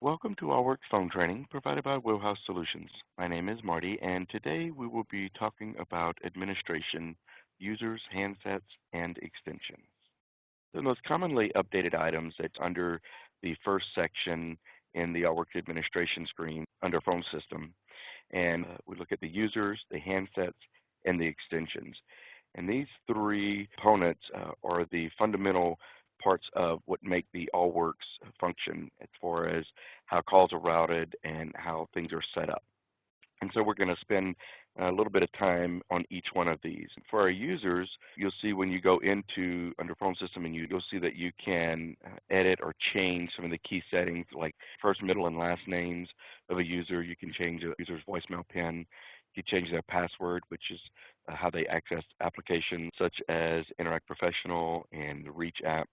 Welcome to Allworx phone training provided by Wheelhouse Solutions. My name is Marty, and today we will be talking about administration, users, handsets, and extensions. The most commonly updated items that's under the first section in the Allworx administration screen under phone system, and we look at the users, the handsets, and the extensions. And these three components are the fundamental parts of what make the Allworx function as far as how calls are routed and how things are set up. And so we're going to spend a little bit of time on each one of these. For our users, you'll see when you go into under phone system and you'll see that you can edit or change some of the key settings like first, middle, and last names of a user. You can change a user's voicemail pin. You can change their password, which is how they access applications such as Interact Professional and the Reach app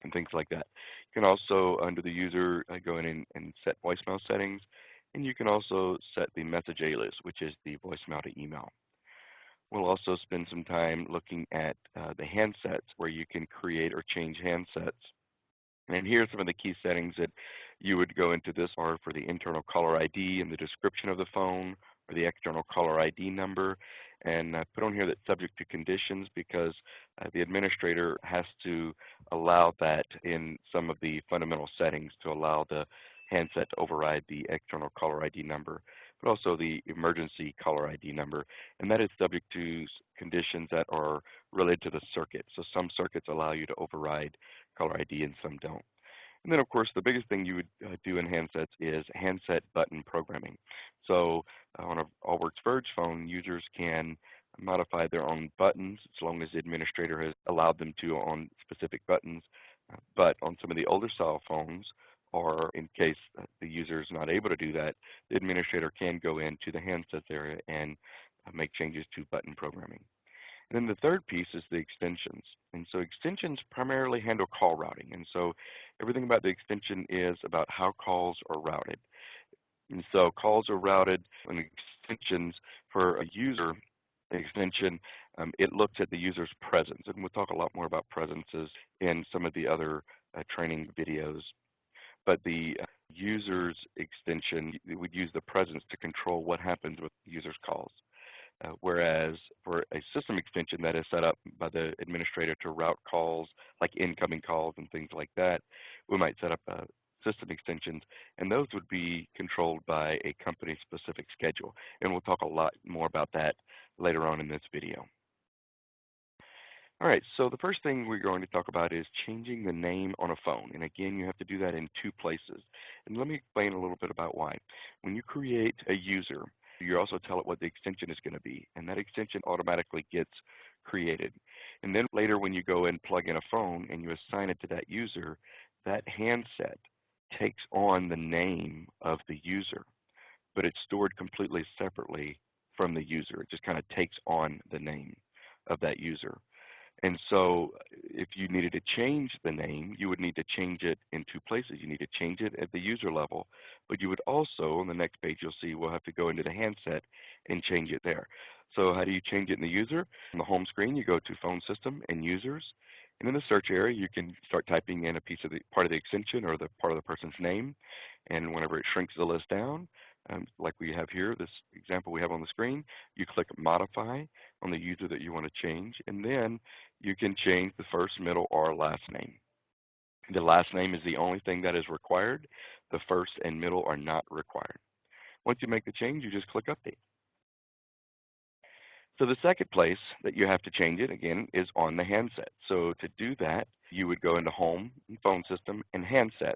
and things like that. You can also, under the user, go in and set voicemail settings. And you can also set the message alias, which is the voicemail to email. We'll also spend some time looking at the handsets, where you can create or change handsets. And here are some of the key settings that you would go into. This are for the internal caller ID and the description of the phone, or the external caller ID number. And I put on here that subject to conditions because the administrator has to allow that in some of the fundamental settings to allow the handset to override the external caller ID number, but also the emergency caller ID number. And that is subject to conditions that are related to the circuit. So some circuits allow you to override caller ID and some don't. And then, of course, the biggest thing you would do in handsets is handset button programming. So on an Allworx Verge phone, users can modify their own buttons as long as the administrator has allowed them to on specific buttons. But on some of the older style phones, or in case the user is not able to do that, the administrator can go into the handsets area and make changes to button programming. And then the third piece is the extensions. And so extensions primarily handle call routing. And so everything about the extension is about how calls are routed. And so calls are routed on extensions for a user extension. It looks at the user's presence. And we'll talk a lot more about presences in some of the other training videos. But the user's extension would use the presence to control what happens with the user's calls. Whereas for a system extension that is set up by the administrator to route calls, like incoming calls and things like that, we might set up system extensions, and those would be controlled by a company-specific schedule. And we'll talk a lot more about that later on in this video. All right, so the first thing we're going to talk about is changing the name on a phone. And again, you have to do that in two places. And let me explain a little bit about why. When you create a user, you also tell it what the extension is going to be, and that extension automatically gets created. And then later when you go and plug in a phone and you assign it to that user, that handset takes on the name of the user, but it's stored completely separately from the user. It just kind of takes on the name of that user. And so if you needed to change the name, you would need to change it in two places. You need to change it at the user level, but you would also, on the next page you'll see, we'll have to go into the handset and change it there. So how do you change it in the user? On the home screen, you go to Phone System and Users. And in the search area, you can start typing in a piece of the part of the extension or the part of the person's name. And whenever it shrinks the list down, like we have here, this example we have on the screen, you click Modify on the user that you want to change, and then you can change the first, middle, or last name. The last name is the only thing that is required. The first and middle are not required. Once you make the change, you just click Update. So the second place that you have to change it, again, is on the handset. So to do that, you would go into Home, Phone System, and Handsets.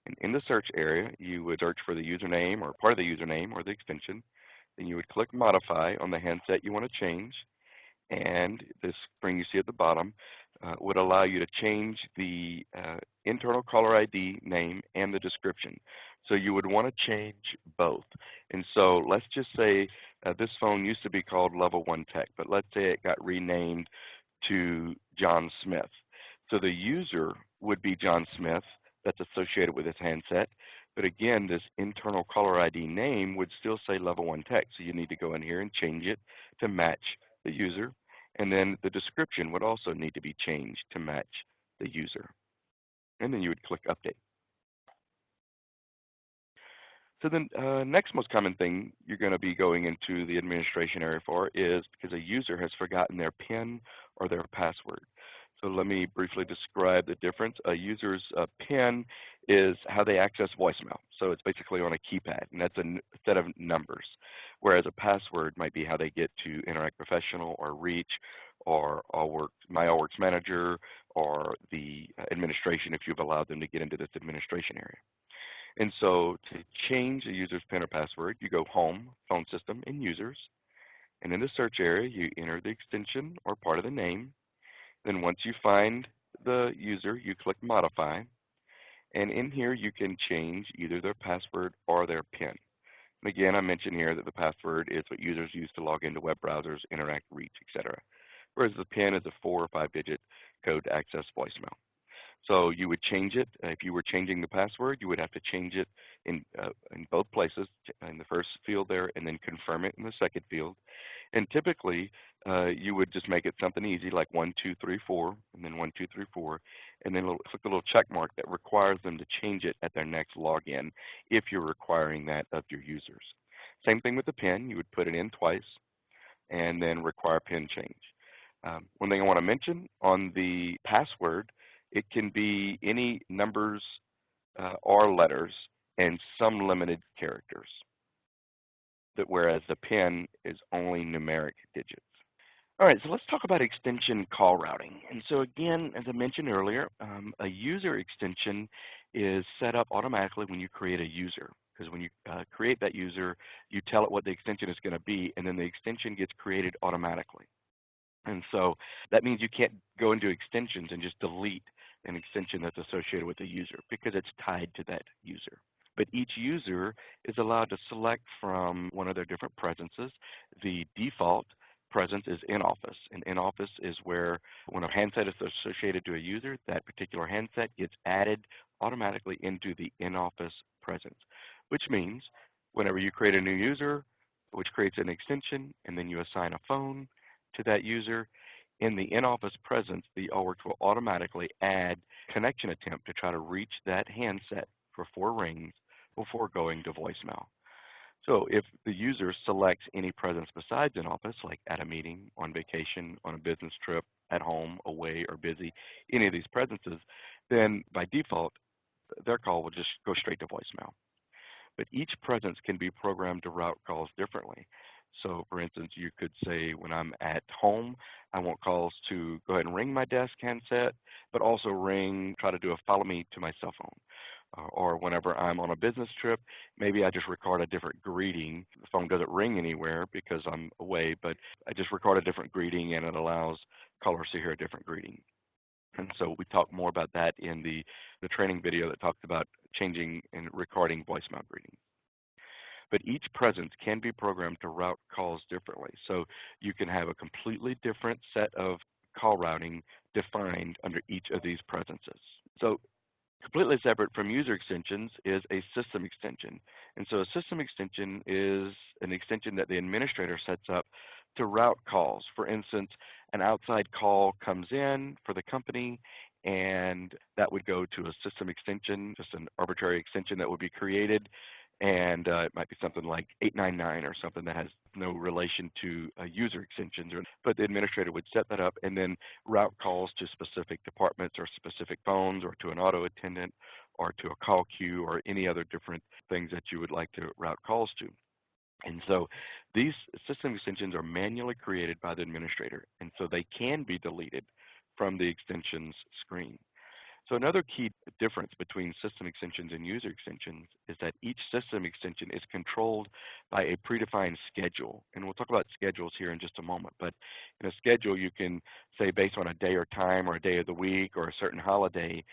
And in the search area, you would search for the username or part of the username or the extension. Then you would click Modify on the handset you want to change. And this screen you see at the bottom would allow you to change the internal caller ID name and the description. So you would want to change both. And so let's just say this phone used to be called Level 1 Tech, but let's say it got renamed to John Smith. So the user would be John Smith, that's associated with this handset. But again, this internal caller ID name would still say Level 1 Tech. So you need to go in here and change it to match the user. And then the description would also need to be changed to match the user. And then you would click Update. So then next most common thing you're going to be going into the administration area for is because a user has forgotten their PIN or their password. So let me briefly describe the difference. A user's PIN is how they access voicemail. So it's basically on a keypad, and that's a set of numbers. Whereas a password might be how they get to Interact Professional or Reach or Allworx, My Allworx Manager, or the administration if you've allowed them to get into this administration area. And so to change a user's PIN or password, you go Home, Phone System, and Users. And in the search area, you enter the extension or part of the name. Then once you find the user, you click Modify. And in here, you can change either their password or their PIN. And again, I mentioned here that the password is what users use to log into web browsers, interact, reach, etc. Whereas the PIN is a 4 or 5-digit code to access voicemail. So you would change it. If you were changing the password, you would have to change it in both places, in the first field there, and then confirm it in the second field. And typically, you would just make it something easy like 1, 2, 3, 4, and then 1, 2, 3, 4, and then click the little check mark that requires them to change it at their next login if you're requiring that of your users. Same thing with the PIN. You would put it in twice and then require PIN change. One thing I want to mention on the password, it can be any numbers or letters and some limited characters, whereas the PIN is only numeric digits. All right, so let's talk about extension call routing. And so again, as I mentioned earlier, a user extension is set up automatically when you create a user. Because when you create that user, you tell it what the extension is going to be, and then the extension gets created automatically. And so that means you can't go into extensions and just delete an extension that's associated with a user because it's tied to that user. But each user is allowed to select from one of their different presences. The default presence is in office, and in office is where when a handset is associated to a user, that particular handset gets added automatically into the in office presence, which means whenever you create a new user, which creates an extension, and then you assign a phone to that user, in the in-office presence, the Allworx will automatically add connection attempt to try to reach that handset for 4 rings before going to voicemail. So if the user selects any presence besides in office, like at a meeting, on vacation, on a business trip, at home, away, or busy, any of these presences, then by default, their call will just go straight to voicemail. But each presence can be programmed to route calls differently. So for instance, you could say when I'm at home, I want calls to go ahead and ring my desk handset, but also try to do a follow me to my cell phone. Or whenever I'm on a business trip, maybe I just record a different greeting. The phone doesn't ring anywhere because I'm away, but I just record a different greeting and it allows callers to hear a different greeting. And so we talk more about that in the training video that talks about changing and recording voicemail greetings. But each presence can be programmed to route calls differently. So you can have a completely different set of call routing defined under each of these presences. So completely separate from user extensions is a system extension. And so a system extension is an extension that the administrator sets up to route calls. For instance, an outside call comes in for the company, and that would go to a system extension, just an arbitrary extension that would be created. And it might be something like 899 or something that has no relation to user extensions. But the administrator would set that up and then route calls to specific departments or specific phones or to an auto attendant or to a call queue or any other different things that you would like to route calls to. And so these system extensions are manually created by the administrator, and so they can be deleted from the extensions screen. So another key difference between system extensions and user extensions is that each system extension is controlled by a predefined schedule. And we'll talk about schedules here in just a moment. But in a schedule, you can say based on a day or time or a day of the week or a certain holiday,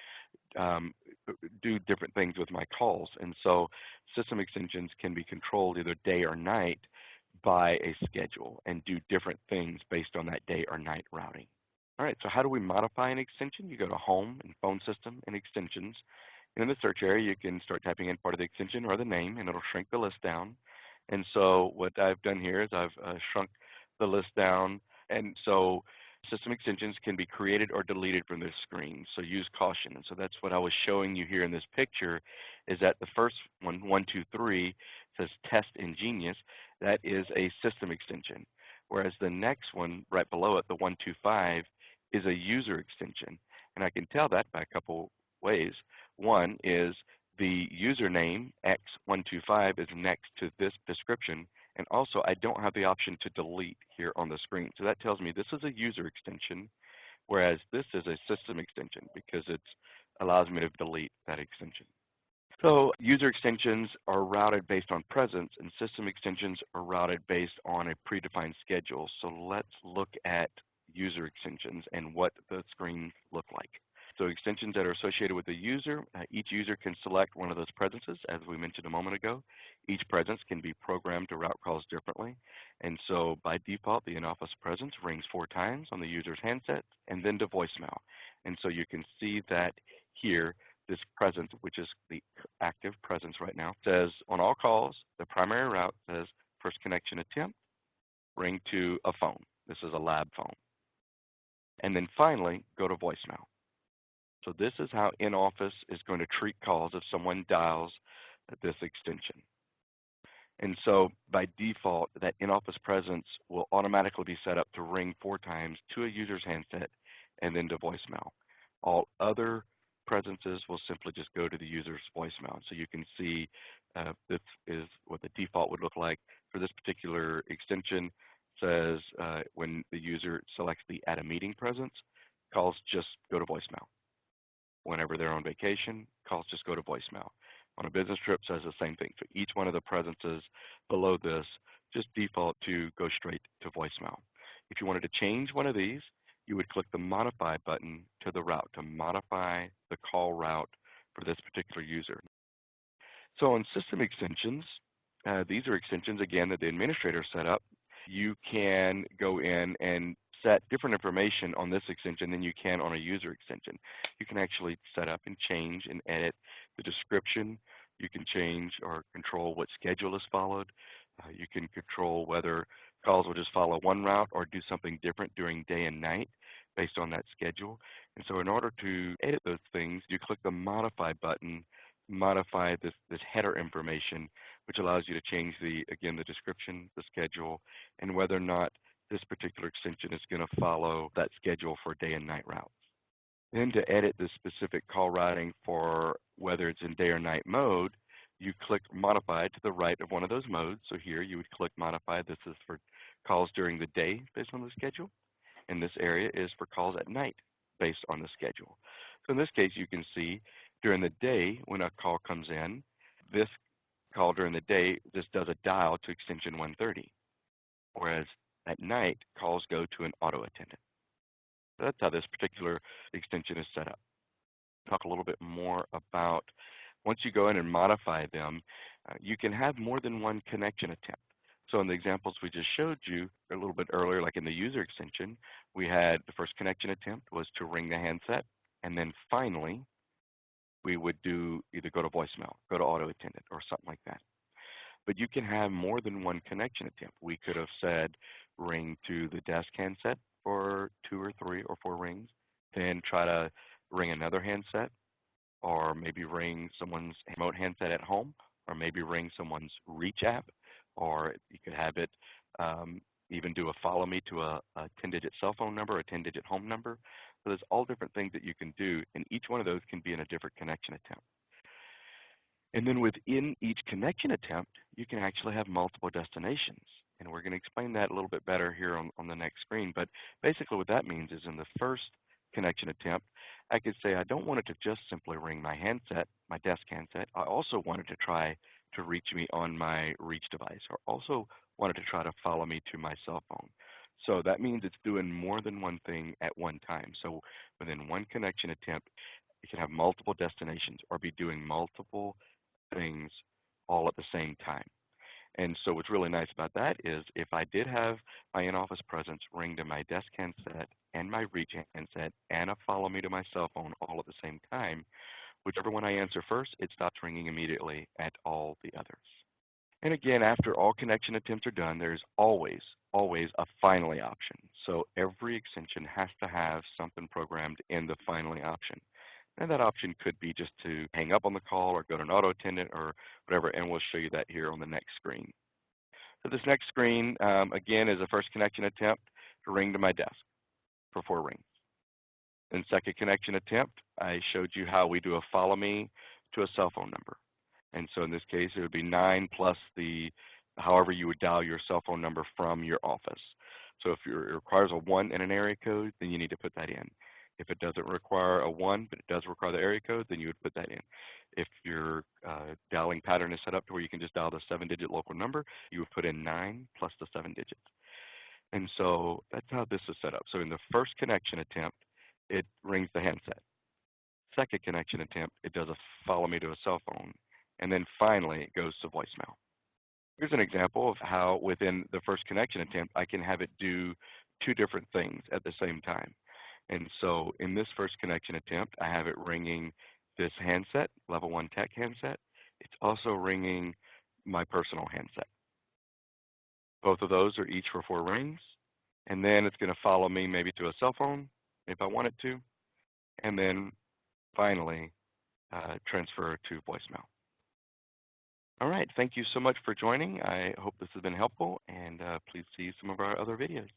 do different things with my calls. And so system extensions can be controlled either day or night by a schedule and do different things based on that day or night routing. All right, so how do we modify an extension? You go to Home and Phone System and Extensions. And in the search area, you can start typing in part of the extension or the name, and it'll shrink the list down. And so what I've done here is I've shrunk the list down. And so System extensions can be created or deleted from this screen, so use caution. And so that's what I was showing you here in this picture, is that the first one, 123, says Test Ingenious. That is a system extension, whereas the next one right below it, the 125, is a user extension. And I can tell that by a couple ways. One is the username X125 is next to this description, and also I don't have the option to delete here on the screen. So that tells me this is a user extension, whereas this is a system extension because it allows me to delete that extension. So user extensions are routed based on presence, and system extensions are routed based on a predefined schedule. So let's look at user extensions and what the screens look like. So extensions that are associated with the user, each user can select one of those presences, as we mentioned a moment ago. Each presence can be programmed to route calls differently. And so by default, the in-office presence rings 4 times on the user's handset and then to voicemail. And so you can see that here, this presence, which is the active presence right now, says on all calls, the primary route says first connection attempt, ring to a phone. This is a lab phone. And then finally, go to voicemail. So this is how in-office is going to treat calls if someone dials this extension. And so by default, that in-office presence will automatically be set up to ring 4 times to a user's handset and then to voicemail. All other presences will simply just go to the user's voicemail. So you can see this is what the default would look like. For this particular extension, says when the user selects the add a meeting presence, calls just go to voicemail. Whenever they're on vacation, calls just go to voicemail. On a business trip, says the same thing. So each one of the presences below this just default to go straight to voicemail. If you wanted to change one of these, you would click the modify button to the route to modify the call route for this particular user. So on system extensions, these are extensions, again, that the administrator set up. You can go in and set different information on this extension than you can on a user extension. You can actually set up and change and edit the description. You can change or control what schedule is followed. You can control whether calls will just follow one route or do something different during day and night based on that schedule. And so in order to edit those things, you click the modify button, modify this header information, which allows you to change again, the description, the schedule, and whether or not this particular extension is going to follow that schedule for day and night routes. Then to edit the specific call routing for whether it's in day or night mode, you click modify to the right of one of those modes. So here you would click modify. This is for calls during the day based on the schedule. And this area is for calls at night based on the schedule. So in this case, you can see during the day when a call comes in, this call during the day just does a dial to extension 130. Whereas at night, calls go to an auto attendant. So that's how this particular extension is set up. Talk a little bit more about once you go in and modify them, you can have more than one connection attempt. So in the examples we just showed you a little bit earlier, like in the user extension, we had the first connection attempt was to ring the handset, and then finally, we would do either go to voicemail, go to auto attendant, or something like that. But you can have more than one connection attempt. We could have said ring to the desk handset for 2 or 3 or 4 rings, then try to ring another handset, or maybe ring someone's remote handset at home, or maybe ring someone's Reach app, or you could have it even do a follow me to a 10-digit cell phone number, a 10-digit home number. So there's all different things that you can do, and each one of those can be in a different connection attempt. And then within each connection attempt, you can actually have multiple destinations. And we're going to explain that a little bit better here on the next screen. But basically what that means is in the first connection attempt, I could say I don't want it to just simply ring my handset, my desk handset. I also wanted to try to reach me on my Reach device, or also wanted to try to follow me to my cell phone. So that means it's doing more than one thing at one time. So within one connection attempt, you can have multiple destinations or be doing multiple things all at the same time. And so what's really nice about that is if I did have my in-office presence ring to my desk handset and my Reach handset and a follow me to my cell phone all at the same time, whichever one I answer first, it stops ringing immediately at all the others. And again, after all connection attempts are done, there's always a finally option. So every extension has to have something programmed in the finally option. And that option could be just to hang up on the call or go to an auto attendant or whatever, and we'll show you that here on the next screen. So this next screen, again, is a first connection attempt to ring to my desk for 4 rings. In second connection attempt, I showed you how we do a follow me to a cell phone number. And so in this case, it would be 9 plus the, however you would dial your cell phone number from your office. So if it requires a 1 and an area code, then you need to put that in. If it doesn't require a 1, but it does require the area code, then you would put that in. If your dialing pattern is set up to where you can just dial the 7-digit local number, you would put in 9 plus the 7 digits. And so that's how this is set up. So in the first connection attempt, it rings the handset. Second connection attempt, it does a follow me to a cell phone. And then finally, it goes to voicemail. Here's an example of how within the first connection attempt, I can have it do 2 different things at the same time. And so in this first connection attempt, I have it ringing this handset, level 1 tech handset. It's also ringing my personal handset. Both of those are each for 4 rings. And then it's going to follow me maybe to a cell phone if I want it to. And then finally, transfer to voicemail. All right. Thank you so much for joining. I hope this has been helpful, and please see some of our other videos.